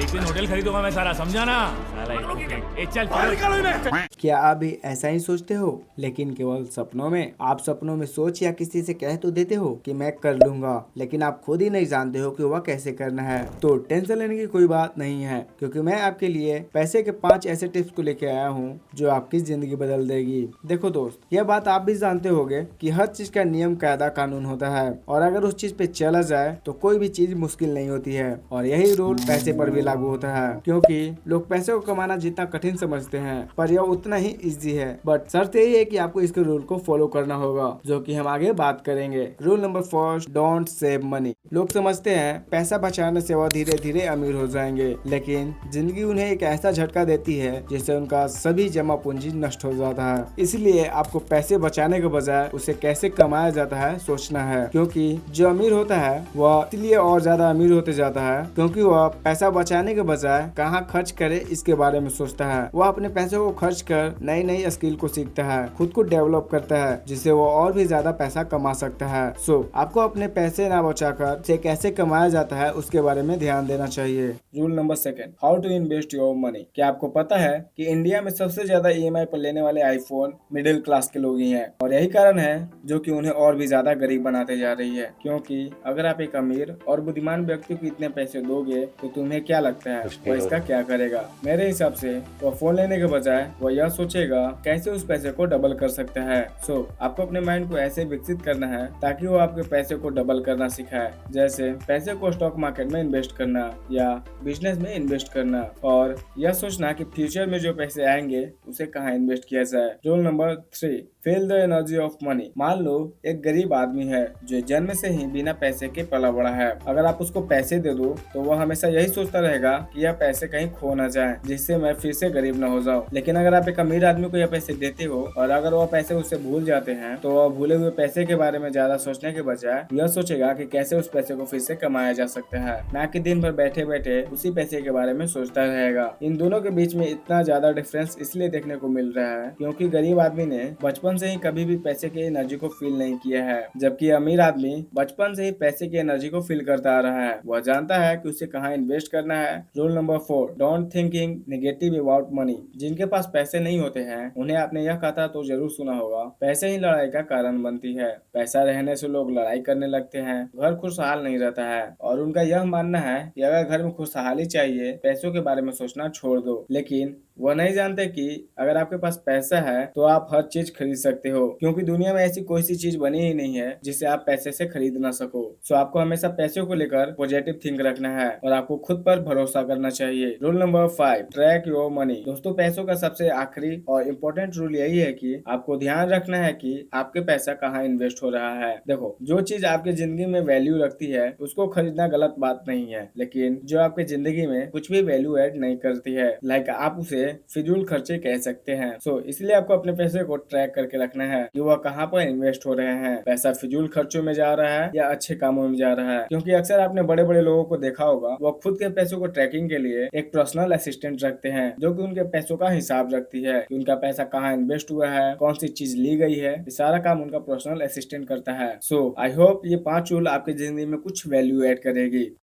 एक दिन होटल खरीदूंगा मैं सारा, समझा ना साला। ए चल चल। क्या आप भी ऐसा ही सोचते हो, लेकिन केवल सपनों में? आप सपनों में सोच या किसी से कह तो देते हो कि मैं कर लूंगा, लेकिन आप खुद ही नहीं जानते हो कि वह कैसे करना है। तो टेंशन लेने की कोई बात नहीं है, क्योंकि मैं आपके लिए पैसे के 5 ऐसे टिप्स को लेके आया हूँ जो आपकी जिंदगी बदल देगी। देखो दोस्त, यह बात आप भी जानते होगे कि हर चीज का नियम कायदा कानून होता है, और अगर उस चीज पे चला जाए तो कोई भी चीज मुश्किल नहीं होती है। और यही रूल पैसे पर भी लागू होता है, क्योंकि लोग पैसे को कमाना जितना कठिन समझते हैं, पर यह उतना ही इजी है। बट शर्त यही है कि आपको इसके रूल को फॉलो करना होगा, जो कि हम आगे बात करेंगे। Rule number first, don't save money. लोग समझते हैं पैसा बचाने से वह धीरे धीरे अमीर हो जाएंगे, लेकिन जिंदगी उन्हें एक ऐसा झटका देती है जिससे उनका सभी जमा पूंजी नष्ट हो जाता है। इसलिए आपको पैसे बचाने के बजाय उसे कैसे कमाया जाता है सोचना है, क्योंकि जो अमीर होता है वह इसलिए और ज्यादा अमीर होते जाता है क्योंकि वह पैसा बचाने के बजाय कहाँ खर्च करे इसके बारे में सोचता है। वह अपने पैसों को खर्च कर नई नई स्किल को सीखता है, खुद को डेवलप करता है, जिससे वो और भी ज्यादा पैसा कमा सकता है। सो आपको अपने पैसे ना बचाकर से कैसे कमाया जाता है उसके बारे में ध्यान देना चाहिए। Rule number second, how to invest your money. क्या आपको पता है कि इंडिया में सबसे ज्यादा ईएमआई पर लेने वाले आईफोन मिडिल क्लास के लोग ही हैं, और यही कारण है जो कि उन्हें और भी ज्यादा गरीब बनाते जा रही है। क्योंकि अगर आप एक अमीर और बुद्धिमान व्यक्ति को इतने पैसे दोगे तो तुम्हें क्या लगता है वह इसका क्या करेगा? मेरे हिसाब से वह फोन लेने के बजाय वह यह सोचेगा कैसे उस पैसे को डबल कर सकता है। सो आपको अपने माइंड को ऐसे विकसित करना है ताकि वो आपके पैसे को डबल करना सिखाए, जैसे पैसे को स्टॉक मार्केट में इन्वेस्ट करना या बिजनेस में इन्वेस्ट करना, और यह सोचना कि फ्यूचर में जो पैसे आएंगे उसे कहाँ इन्वेस्ट किया जाए। Rule number 3, feel the energy of money. मान लो एक गरीब आदमी है जो जन्म से ही बिना पैसे के पला बड़ा है। अगर आप उसको पैसे दे दो तो वह हमेशा यही सोचता रहेगा कि यह पैसे कहीं खो ना जाए, जिससे मैं फिर से गरीब ना हो जाऊं। लेकिन अगर आप एक अमीर आदमी को यह पैसे देते हो और अगर वह पैसे उससे भूल जाते हैं तो वह भूले हुए पैसे के बारे में ज्यादा सोचने के बजाय यह सोचेगा कि कैसे उस पैसे को फिर से कमाया जा सकता है, ना कि दिन भर बैठे बैठे उसी पैसे के बारे में सोचता रहेगा। इन दोनों के बीच में इतना ज्यादा डिफरेंस इसलिए देखने को मिल रहा है क्योंकि गरीब आदमी ने बचपन से ही कभी भी पैसे की एनर्जी को फील नहीं किया है, जबकि अमीर आदमी बचपन से ही पैसे की एनर्जी को फील करता आ रहा है। वह जानता है कि उसे कहाँ इन्वेस्ट करना है। Rule number 4, don't thinking negative about money. जिनके पास पैसे नहीं होते हैं उन्हें आपने यह कहा तो जरूर सुना होगा, पैसे ही लड़ाई का कारण बनती है। पैसा रहने से लोग लड़ाई करने लगते हैं, घर खुशहाल नहीं रहता है, और उनका यह मानना है कि अगर घर में खुशहाली चाहिए पैसों के बारे में सोचना छोड़ दो। लेकिन वह नहीं जानते कि अगर आपके पास पैसा है तो आप हर चीज खरीद सकते हो, क्योंकि दुनिया में ऐसी कोई सी चीज बनी ही नहीं है जिसे आप पैसे से खरीद ना सको। सो आपको हमेशा पैसों को लेकर पॉजिटिव थिंक रखना है और आपको खुद पर भरोसा करना चाहिए। Rule number 5, track your money. दोस्तों, पैसों का सबसे आखिरी और इम्पोर्टेंट रूल यही है कि आपको ध्यान रखना है कि आपके पैसा कहाँ इन्वेस्ट हो रहा है। देखो, जो चीज आपकी जिंदगी में वैल्यू रखती है उसको खरीदना गलत बात नहीं है, लेकिन जो आपके जिंदगी में कुछ भी वैल्यू ऐड नहीं करती है, लाइक आप उसे फिजूल खर्चे कह सकते हैं। सो इसलिए आपको अपने पैसे को ट्रैक करके रखना है कि वह कहाँ पर इन्वेस्ट हो रहे हैं। पैसा फिजूल खर्चों में जा रहा है या अच्छे कामों में जा रहा है, क्योंकि अक्सर आपने बड़े बड़े लोगों को देखा होगा वो खुद के पैसों को ट्रैकिंग के लिए एक पर्सनल असिस्टेंट रखते हैं जो कि उनके पैसों का हिसाब रखती है कि उनका पैसा कहाँ इन्वेस्ट हुआ है, कौन सी चीज ली गई है। ये सारा काम उनका पर्सनल असिस्टेंट करता है। सो आई होप ये 5 रूल आपकी जिंदगी में कुछ वैल्यू ऐड करेगी।